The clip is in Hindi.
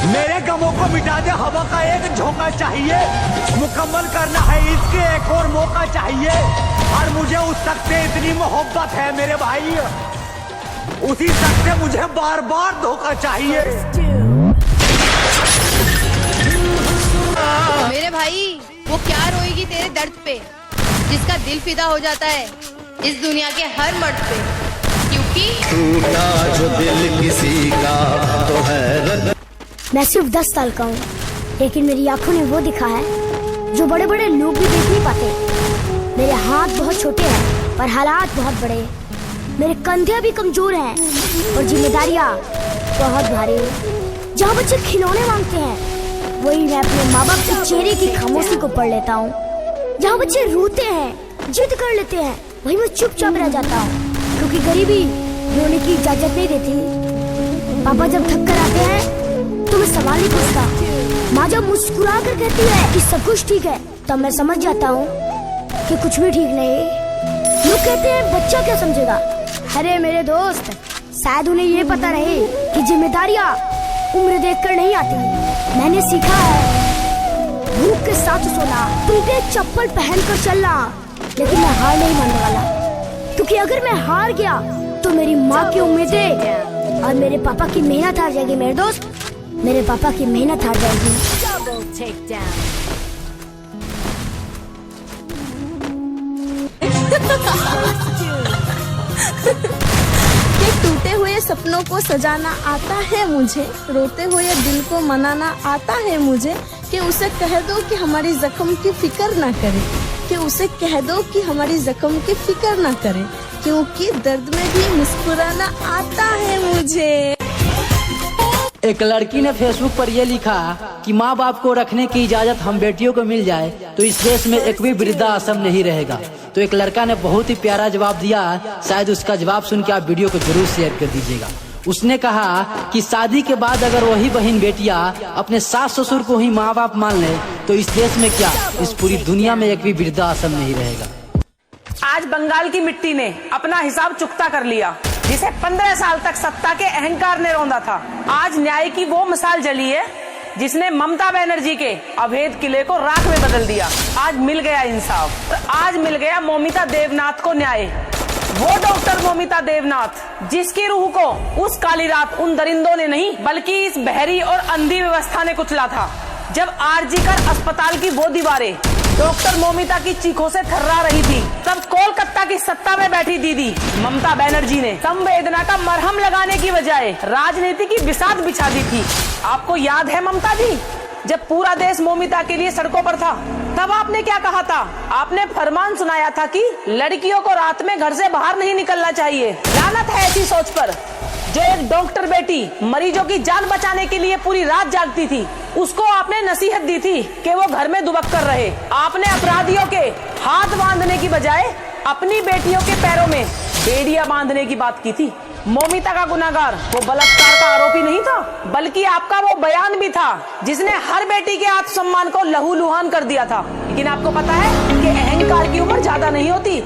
मेरे गमों को मिटा दे हवा का एक झोंका चाहिए, मुकम्मल करना है इसके एक और मौका चाहिए। और मुझे उस शख्स से इतनी मोहब्बत है मेरे भाई, उसी शख्स से मुझे बार बार धोखा चाहिए। मेरे भाई वो क्या रोएगी तेरे दर्द पे, जिसका दिल फिदा हो जाता है इस दुनिया के हर मर्द पे, क्योंकि टूटा जो दिल किसी का तो है। मैं सिर्फ 10 साल का हूँ, लेकिन मेरी आंखों ने वो दिखा है जो बड़े बड़े लोग भी देख नहीं पाते। मेरे हाथ बहुत छोटे हैं पर हालात बहुत बड़े, मेरे कंधे भी कमजोर हैं और जिम्मेदारियाँ बहुत भारी। जहाँ बच्चे खिलौने मांगते हैं वही मैं अपने माँ बाप के चेहरे की खामोशी को पढ़ लेता हूँ। जहाँ बच्चे रोते हैं, जिद कर लेते हैं, वही मैं चुपचाप रह जाता हूँ, क्योंकि गरीबी रोने की इजाजत नहीं देती। पापा जब थक कर आते हैं तो मैं सवाल नहीं पूछता। माँ जब मुस्कुरा कर कहती है कि सब कुछ ठीक है, तब मैं समझ जाता हूँ कि कुछ भी ठीक नहीं। लोग कहते हैं बच्चा क्या समझेगा। अरे मेरे दोस्त, शायद उन्हें ये पता नहीं कि जिम्मेदारियाँ उम्र देखकर नहीं आती। मैंने सीखा है भूख के साथ सोना, टूटे चप्पल पहनकर चलना, लेकिन मैं हार नहीं मानने वाला, क्योंकि अगर मैं हार गया तो मेरी माँ की उम्मीदें और मेरे पापा की मेहनत हार जाएगी। मेरे दोस्त, मेरे पापा की मेहनत हार जाएगी। कि टूटे हुए सपनों को सजाना आता है मुझे, रोते हुए दिल को मनाना आता है मुझे। कि उसे कह दो कि हमारी जख्म की फिक्र ना करे, कि उसे कह दो कि हमारी जख्म की फिक्र ना करे, क्योंकि दर्द में भी मुस्कुराना आता है मुझे। एक लड़की ने फेसबुक पर यह लिखा कि माँ बाप को रखने की इजाजत हम बेटियों को मिल जाए तो इस देश में एक भी वृद्धा आश्रम नहीं रहेगा। तो एक लड़का ने बहुत ही प्यारा जवाब दिया, शायद उसका जवाब सुन के आप वीडियो को जरूर शेयर कर दीजिएगा। उसने कहा कि शादी के बाद अगर वही बहन बेटियां अपने सास ससुर को ही माँ बाप मान ले तो इस देश में क्या, इस पूरी दुनिया में एक भी वृद्धा आश्रम नहीं रहेगा। आज बंगाल की मिट्टी ने अपना हिसाब चुकता कर लिया, जिसे 15 साल तक सत्ता के अहंकार ने रौंदा था। आज न्याय की वो मिसाल जली है जिसने ममता बनर्जी के अभेद किले को राख में बदल दिया। आज मिल गया इंसाफ, और आज मिल गया मौमिता देवनाथ को न्याय। वो डॉक्टर मौमिता देवनाथ जिसकी रूह को उस काली रात उन दरिंदों ने नहीं बल्कि इस बहरी और अंधी व्यवस्था ने कुचला था। जब आरजीकर अस्पताल की वो दीवारें डॉक्टर मौमिता की चीखों से थर्रा रही थी, तब कोलकाता की सत्ता में बैठी दीदी ममता बनर्जी ने संवेदना का मरहम लगाने की बजाय राजनीति की बिसात बिछा दी थी। आपको याद है ममता जी, जब पूरा देश मौमिता के लिए सड़कों पर था, तब आपने क्या कहा था? आपने फरमान सुनाया था कि लड़कियों को रात में घर से बाहर नहीं निकलना चाहिए। लानत है ऐसी सोच पर। जो एक डॉक्टर बेटी मरीजों की जान बचाने के लिए पूरी रात जागती थी, उसको आपने नसीहत दी थी कि वो घर में दुबक कर रहे। आपने अपराधियों के हाथ बांधने की बजाय अपनी बेटियों के पैरों में बेड़ियां बांधने की बात की थी। मौमिता का गुनाहगार वो बलात्कार का आरोपी नहीं था, बल्कि आपका वो बयान भी था जिसने हर बेटी के आत्मसम्मान को लहूलुहान कर दिया था। लेकिन आपको पता है कि अहंकार की उम्र ज्यादा नहीं होती।